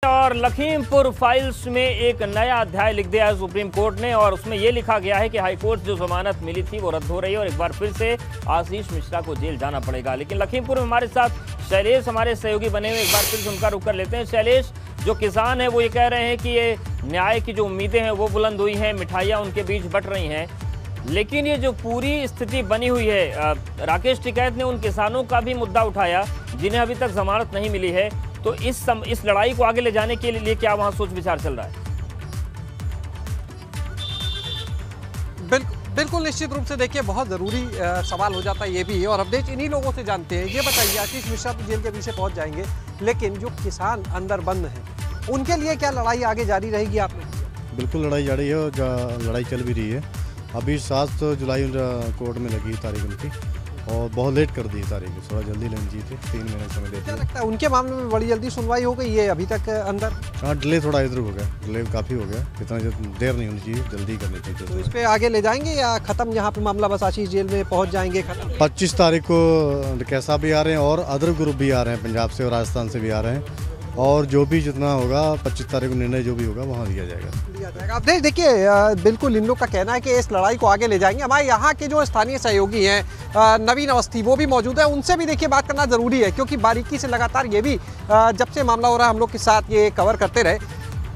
और लखीमपुर फाइल्स में एक नया अध्याय लिख दिया है सुप्रीम कोर्ट ने, और उसमें यह लिखा गया है कि हाईकोर्ट जो जमानत मिली थी वो रद्द हो रही है और एक बार फिर से आशीष मिश्रा को जेल जाना पड़ेगा। लेकिन लखीमपुर में हमारे साथ शैलेश हमारे सहयोगी बने हुए, एक बार फिर से उनका रुख कर लेते हैं। शैलेश, जो किसान है वो ये कह रहे हैं कि ये न्याय की जो उम्मीदें हैं वो बुलंद हुई हैं, मिठाइयाँ उनके बीच बट रही हैं, लेकिन ये जो पूरी स्थिति बनी हुई है, राकेश टिकैत ने उन किसानों का भी मुद्दा उठाया जिन्हें अभी तक जमानत नहीं मिली है, तो इस लड़ाई को आगे ले जाने के लिए क्या वहां सोच विचार चल रहा है? बिल्कुल निश्चित रूप से देखिए, बहुत ज़रूरी सवाल हो जाता है ये भी, और अपडेट इन्हीं लोगों से जानते हैं। ये बताइए, आशीष मिश्रा तो जेल के पीछे पहुंच जाएंगे, लेकिन जो किसान अंदर बंद हैं उनके लिए क्या लड़ाई आगे जारी रहेगी? आपने बिल्कुल लड़ाई जारी है और लड़ाई चल भी रही है। अभी 7 जुलाई कोर्ट में लगी तारीख उनकी, और बहुत लेट कर दी तारीख, थोड़ा जल्दी लेनी चाहिए थी, 3 महीने समय देते। क्या लगता है उनके मामले में बड़ी जल्दी सुनवाई हो गई है अभी तक अंदर? हाँ, डिले थोड़ा इधर हो गया, डिले काफ़ी हो गया, इतना देर नहीं होनी चाहिए, जल्दी करनी चाहिए। तो इस पर आगे ले जाएंगे या खत्म यहाँ पे मामला, बस आशीष जेल में पहुँच जाएंगे खत्म? 25 तारीख को कैसा भी आ रहे हैं और अदर ग्रुप भी आ रहे हैं, पंजाब से और राजस्थान से भी आ रहे हैं, और जो भी जितना होगा 25 तारीख को निर्णय जो भी होगा वहाँ लिया जाएगा। आप देखिए, बिल्कुल इन लोग का कहना है कि इस लड़ाई को आगे ले जाएंगे। हमारे यहाँ के जो स्थानीय सहयोगी हैं नवीन अवस्थी, वो भी मौजूद है, उनसे भी देखिए बात करना जरूरी है, क्योंकि बारीकी से लगातार ये भी जब से मामला हो रहा है हम लोग के साथ ये कवर करते रहे।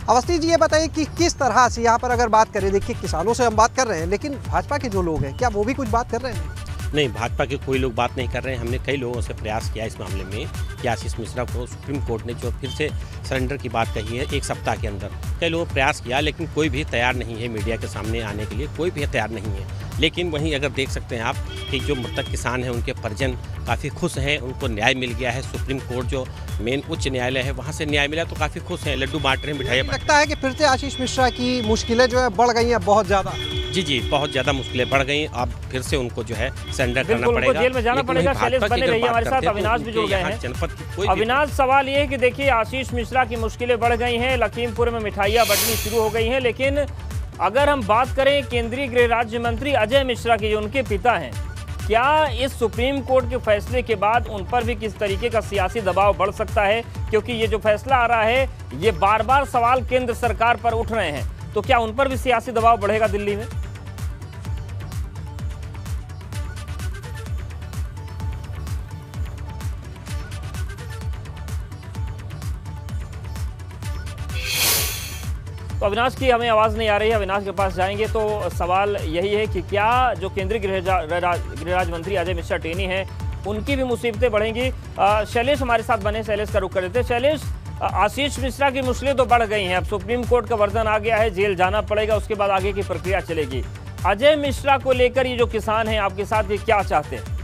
अवस्थी जी, ये बताइए कि किस तरह से यहाँ पर अगर बात करें, देखिए किसानों से हम बात कर रहे हैं, लेकिन भाजपा के जो लोग हैं क्या वो भी कुछ बात कर रहे हैं? नहीं, भाजपा के कोई लोग बात नहीं कर रहे हैं। हमने कई लोगों से प्रयास किया इस मामले में कि आशीष मिश्रा को सुप्रीम कोर्ट ने जो फिर से सरेंडर की बात कही है 1 सप्ताह के अंदर, कई लोगों ने प्रयास किया, लेकिन कोई भी तैयार नहीं है मीडिया के सामने आने के लिए, कोई भी तैयार नहीं है। लेकिन वहीं अगर देख सकते हैं आप कि जो मृतक किसान हैं उनके परिजन काफ़ी खुश हैं, उनको न्याय मिल गया है। सुप्रीम कोर्ट जो मेन उच्च न्यायालय है वहाँ से न्याय मिला, तो काफ़ी खुश हैं, लड्डू बांट रहे हैं, मिठाइयाँ। लगता है कि फिर से आशीष मिश्रा की मुश्किलें जो है बढ़ गई हैं बहुत ज़्यादा? जी, बहुत ज़्यादा मुश्किलें बढ़ गई। अब फिर से उनको जो है सरेंडर करना पड़ेगा, जेल में जाना पड़ेगा। शैलेश बने रहिए हमारे साथ, अविनाश भी जुड़ गए हैं। जनपद की अविनाश, सवाल ये है कि देखिए आशीष मिश्रा की मुश्किलें बढ़ गई हैं, लखीमपुर में मिठाइयाँ बंटनी शुरू हो गई हैं, लेकिन अगर हम बात करें केंद्रीय गृह राज्य मंत्री अजय मिश्रा की, जो उनके पिता हैं, क्या इस सुप्रीम कोर्ट के फैसले के बाद उन पर भी किस तरीके का सियासी दबाव बढ़ सकता है? क्योंकि ये जो फैसला आ रहा है, ये बार बार सवाल केंद्र सरकार पर उठ रहे हैं, तो क्या उन पर भी सियासी दबाव बढ़ेगा दिल्ली में? तो अविनाश की हमें आवाज़ नहीं आ रही है, अविनाश के पास जाएंगे। तो सवाल यही है कि क्या जो केंद्रीय गृह राज्य मंत्री अजय मिश्रा टेनी हैं उनकी भी मुसीबतें बढ़ेंगी? शैलेश हमारे साथ बने, शैलेश का रुख कर देते हैं। शैलेश, आशीष मिश्रा की मुश्किलें तो बढ़ गई हैं, अब सुप्रीम कोर्ट का वर्जन आ गया है, जेल जाना पड़ेगा, उसके बाद आगे की प्रक्रिया चलेगी। अजय मिश्रा को लेकर ये जो किसान हैं आपके साथ, ये क्या चाहते हैं?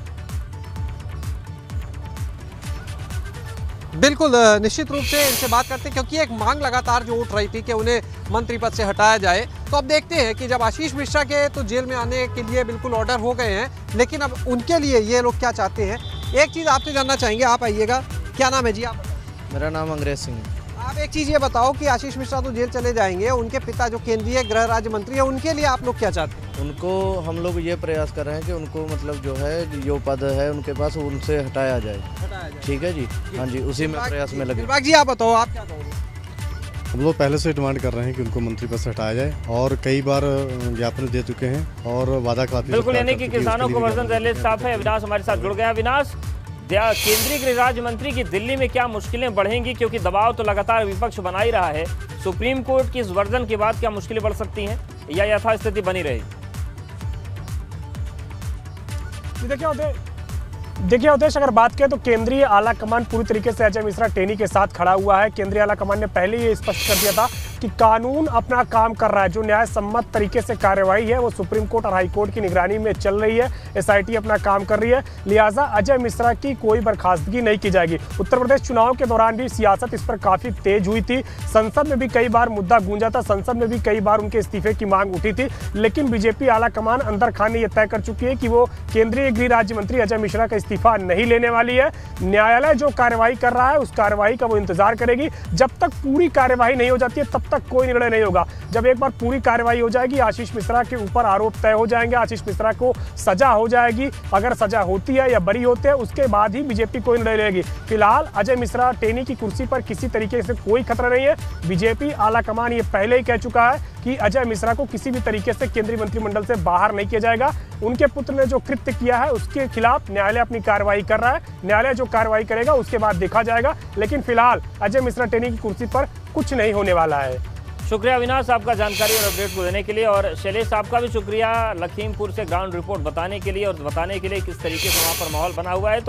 बिल्कुल निश्चित रूप से इनसे बात करते हैं, क्योंकि एक मांग लगातार जो उठ रही थी कि उन्हें मंत्री पद से हटाया जाए। तो अब देखते हैं कि जब आशीष मिश्रा के तो जेल में आने के लिए बिल्कुल ऑर्डर हो गए हैं, लेकिन अब उनके लिए ये लोग क्या चाहते हैं। एक चीज़ आपसे जानना चाहेंगे, आप आइएगा, क्या नाम है जी आप? मेरा नाम अंग्रेज सिंह। आप एक चीज़ ये बताओ कि आशीष मिश्रा तो जेल चले जाएंगे, उनके पिता जो केंद्रीय गृह राज्य मंत्री हैं, उनके लिए आप लोग क्या चाहते हैं? उनको हम लोग ये प्रयास कर रहे हैं कि उनको मतलब जो है जो पद है उनके पास, उनसे हटाया जाए। ठीक है जी, हाँ जी, उसी में प्रयास में लगे। जी आप बताओ, आप क्या कहोगे? हम लोग पहले से डिमांड कर रहे हैं कि उनको मंत्री पद से हटाया जाए, और कई बार ज्ञापन दे चुके हैं और वादा काफी। बिल्कुल, यानी कि किसानों को वर्जन पहले साफ है। अविनाश हमारे साथ जुड़ गया। अविनाश, केंद्रीय गृह राज्य मंत्री की दिल्ली में क्या मुश्किलें बढ़ेंगी, क्योंकि दबाव तो लगातार विपक्ष बना ही रहा है, सुप्रीम कोर्ट की इस वर्जन के बाद क्या मुश्किलें बढ़ सकती हैं या यथास्थिति बनी रहेगी? देखिए उद्देश्य, अगर बात करें तो केंद्रीय आला कमान पूरी तरीके से अजय मिश्रा टेनी के साथ खड़ा हुआ है। केंद्रीय आला कमान ने पहले ये स्पष्ट कर दिया था कि कानून अपना काम कर रहा है, जो न्याय सम्मत तरीके से कार्यवाही है वो सुप्रीम कोर्ट और हाई कोर्ट की निगरानी में चल रही है, एसआईटी अपना काम कर रही है, लिहाजा अजय मिश्रा की कोई बर्खास्तगी नहीं की जाएगी। उत्तर प्रदेश चुनाव के दौरान भी सियासत इस पर काफ़ी तेज हुई थी, संसद में भी कई बार मुद्दा गूंजा था, संसद में भी कई बार उनके इस्तीफे की मांग उठी थी, लेकिन बीजेपी आला कमान अंदर खान ने यह तय कर चुकी है कि वो केंद्रीय गृह राज्य मंत्री अजय मिश्रा का इस्तीफा नहीं लेने वाली है। न्यायालय जो कार्रवाई कर रहा है उस कार्रवाई का वो इंतजार करेगी। जब तक पूरी कार्रवाई नहीं हो जाती है तब तक कोई निर्णय नहीं होगा। जब एक बार पूरी कार्रवाई हो जाएगी, आशीष मिश्रा के ऊपर आरोप तय हो जाएंगे, आशीष मिश्रा को सजा हो जाएगी, अगर सजा होती है या बरी होते हैं उसके बाद ही बीजेपी कोई निर्णय लेगी। फिलहाल अजय मिश्रा टेनी की कुर्सी पर किसी तरीके से कोई खतरा नहीं है। बीजेपी आला कमान ये पहले ही कह चुका है कि अजय मिश्रा को किसी भी तरीके से केंद्रीय मंत्रिमंडल से बाहर नहीं किया जाएगा। उनके पुत्र ने जो कृत्य किया है उसके खिलाफ न्यायालय अपनी कार्रवाई कर रहा है, न्यायालय जो कार्रवाई करेगा उसके बाद देखा जाएगा। लेकिन फिलहाल अजय मिश्रा टेनी की कुर्सी पर कुछ नहीं होने वाला है। शुक्रिया अविनाश आपका जानकारी और अपडेट को देने के लिए, और शैलेश आपका भी शुक्रिया लखीमपुर से ग्राउंड रिपोर्ट बताने के लिए और बताने के लिए किस तरीके से वहाँ पर माहौल बना हुआ है।